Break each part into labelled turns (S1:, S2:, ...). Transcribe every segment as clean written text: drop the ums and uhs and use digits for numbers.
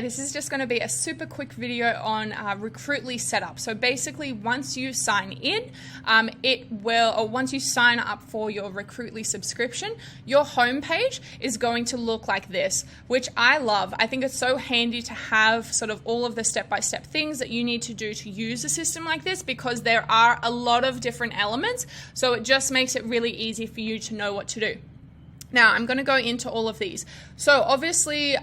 S1: this is just going to be a super quick video on Recruitly setup. So basically, once you sign in, once you sign up for your Recruitly subscription, your homepage is going to look like this, which I love. I think it's so handy to have sort of all of the step-by-step things that you need to do to use a system like this, because there are a lot of different elements. So it just makes it really easy for you to know what to do. Now, I'm going to go into all of these. So obviously,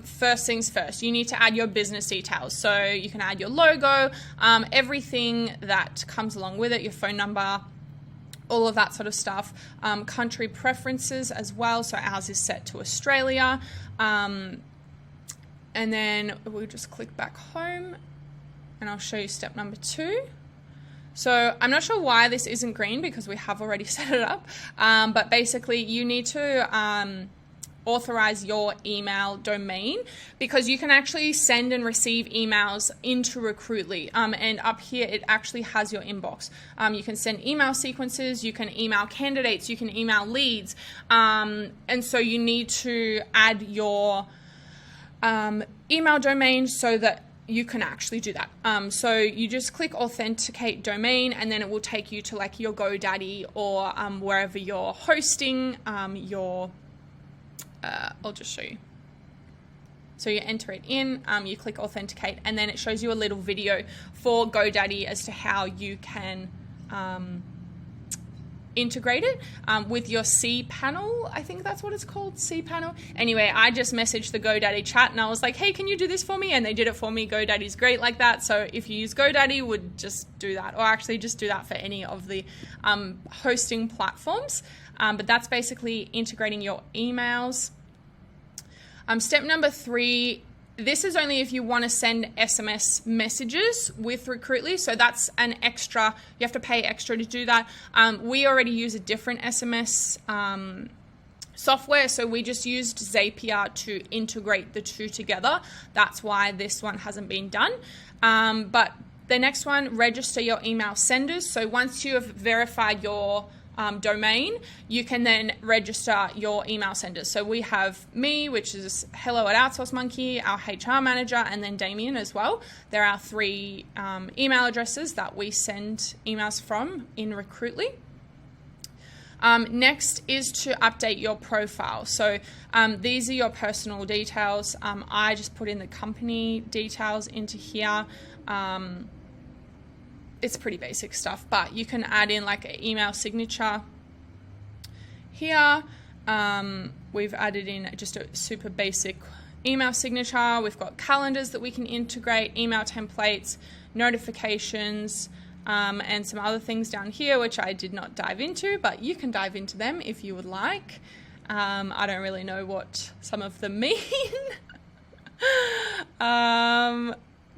S1: first things first, you need to add your business details. So you can add your logo, everything that comes along with it, your phone number, all of that sort of stuff. Country preferences as well. So ours is set to Australia. And then we'll just click back home and I'll show you step number 2. So I'm not sure why this isn't green, because we have already set it up, but basically you need to authorize your email domain, because you can actually send and receive emails into Recruitly, and up here it actually has your inbox. You can send email sequences, you can email candidates, you can email leads, and so you need to add your email domain so that you can actually do that. So you just click authenticate domain, and then it will take you to like your GoDaddy or wherever you're hosting I'll just show you. So you enter it in, you click authenticate, and then it shows you a little video for GoDaddy as to how you can integrate it with your cPanel. I think that's what it's called, cPanel. Anyway, I just messaged the GoDaddy chat and I was like, hey, can you do this for me? And they did it for me. GoDaddy's great like that. So if you use GoDaddy, would just do that, or actually just do that for any of the hosting platforms. But that's basically integrating your emails. Step number 3, this is only if you want to send SMS messages with Recruitly. So that's an extra, you have to pay extra to do that. We already use a different SMS software, so we just used Zapier to integrate the two together. That's why this one hasn't been done. But the next one, register your email senders. So once you have verified your domain, you can then register your email senders. So we have me, which is hello at Outsource Monkey, our HR manager, and then Damien as well. There are 3 email addresses that we send emails from in Recruitly. Next is to update your profile. So these are your personal details. I just put in the company details into here. It's pretty basic stuff, but you can add in like an email signature here. We've added in just a super basic email signature. We've got calendars that we can integrate, email templates, notifications, and some other things down here, which I did not dive into, but you can dive into them if you would like. I don't really know what some of them mean.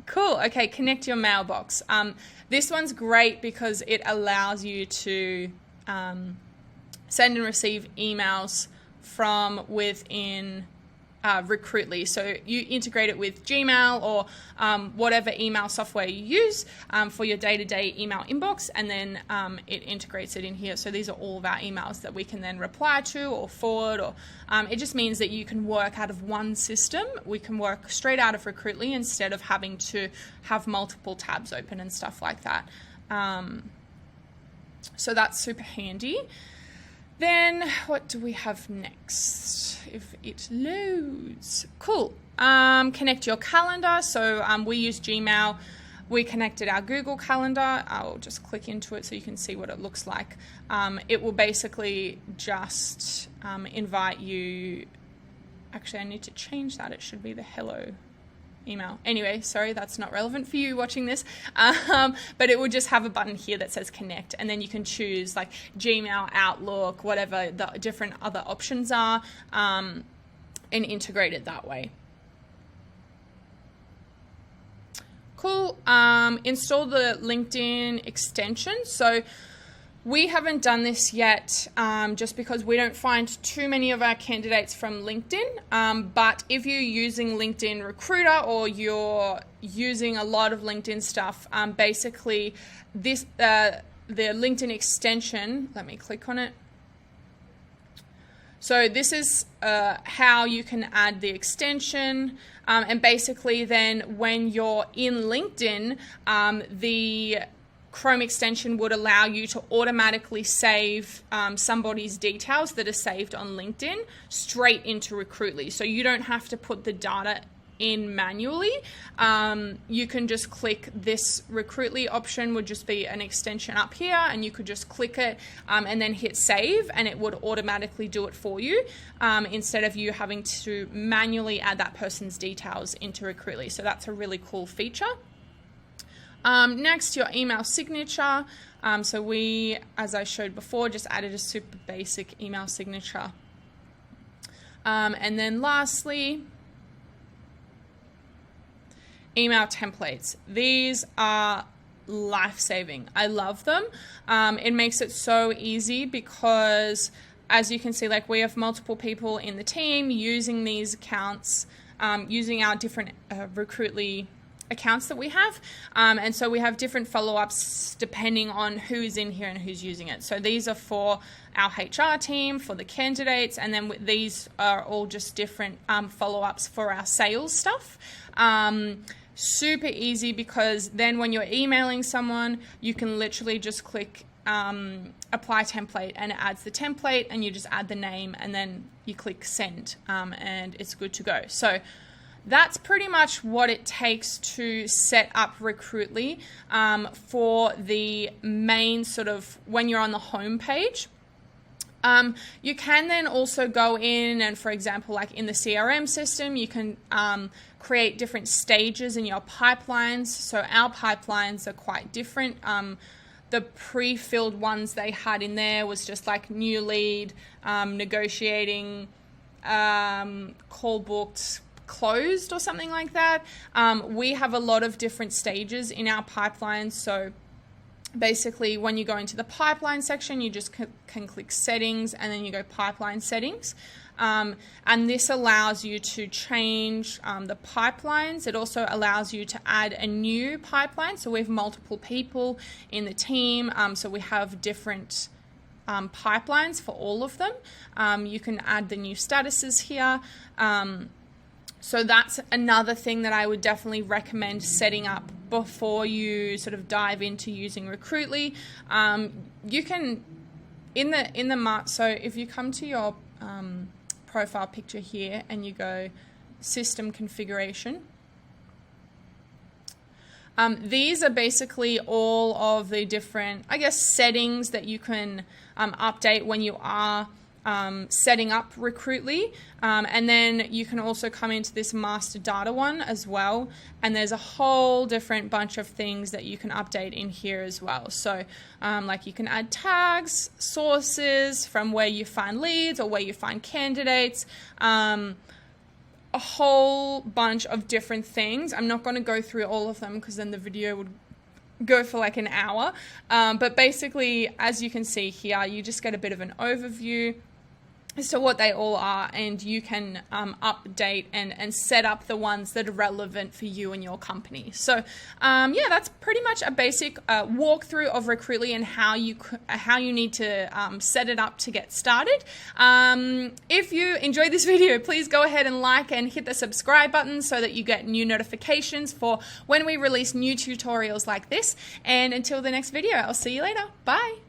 S1: Cool. Okay, connect your mailbox. This one's great because it allows you to send and receive emails from within Recruitly. So you integrate it with Gmail or whatever email software you use for your day-to-day email inbox, and then it integrates it in here. So these are all of our emails that we can then reply to or forward, or it just means that you can work out of one system. We can work straight out of Recruitly instead of having to have multiple tabs open and stuff like that. So that's super handy. Then what do we have next? If it loads. Cool. Connect your calendar. So we use Gmail. We connected our Google Calendar. I'll just click into it so you can see what it looks like. It will basically just invite you. Actually, I need to change that. It should be the hello email. Anyway, sorry, that's not relevant for you watching this, but it will just have a button here that says connect, and then you can choose like Gmail, Outlook, whatever the different other options are, and integrate it that way. Cool. Install the LinkedIn extension. So we haven't done this yet just because we don't find too many of our candidates from LinkedIn. But if you're using LinkedIn Recruiter or you're using a lot of LinkedIn stuff, basically this the LinkedIn extension, let me click on it. So this is how you can add the extension, and basically then when you're in LinkedIn, the Chrome extension would allow you to automatically save somebody's details that are saved on LinkedIn straight into Recruitly. So you don't have to put the data in manually. You can just click this Recruitly option, would just be an extension up here, and you could just click it and then hit save, and it would automatically do it for you instead of you having to manually add that person's details into Recruitly. So that's a really cool feature. Next, your email signature. So we, as I showed before, just added a super basic email signature. And then lastly, email templates. These are life-saving. I love them. It makes it so easy because, as you can see, like we have multiple people in the team using these accounts, using our different Recruitly accounts that we have, and so we have different follow-ups depending on who's in here and who's using it. So these are for our HR team, for the candidates, and then these are all just different follow-ups for our sales stuff. Super easy, because then when you're emailing someone, you can literally just click apply template, and it adds the template, and you just add the name, and then you click send, and it's good to go. So that's pretty much what it takes to set up Recruitly for the main sort of when you're on the home page. You can then also go in and, for example, like in the CRM system, you can create different stages in your pipelines. So our pipelines are quite different. The pre-filled ones they had in there was just like new lead, negotiating, call booked, closed, or something like that. We have a lot of different stages in our pipeline. So basically, when you go into the pipeline section, you just can click settings, and then you go pipeline settings. And this allows you to change the pipelines. It also allows you to add a new pipeline. So we have multiple people in the team. So we have different pipelines for all of them. You can add the new statuses here. So that's another thing that I would definitely recommend setting up before you sort of dive into using Recruitly. You can, so if you come to your profile picture here and you go system configuration, these are basically all of the different, I guess, settings that you can update when you are setting up Recruitly, and then you can also come into this master data one as well, and there's a whole different bunch of things that you can update in here as well. So like you can add tags, sources from where you find leads or where you find candidates, a whole bunch of different things. I'm not going to go through all of them because then the video would go for like an hour, but basically, as you can see here, you just get a bit of an overview as to what they all are, and you can update and set up the ones that are relevant for you and your company. So yeah, that's pretty much a basic walkthrough of Recruitly and how you need to set it up to get started. If you enjoyed this video, please go ahead and like and hit the subscribe button so that you get new notifications for when we release new tutorials like this. And until the next video, I'll see you later. Bye.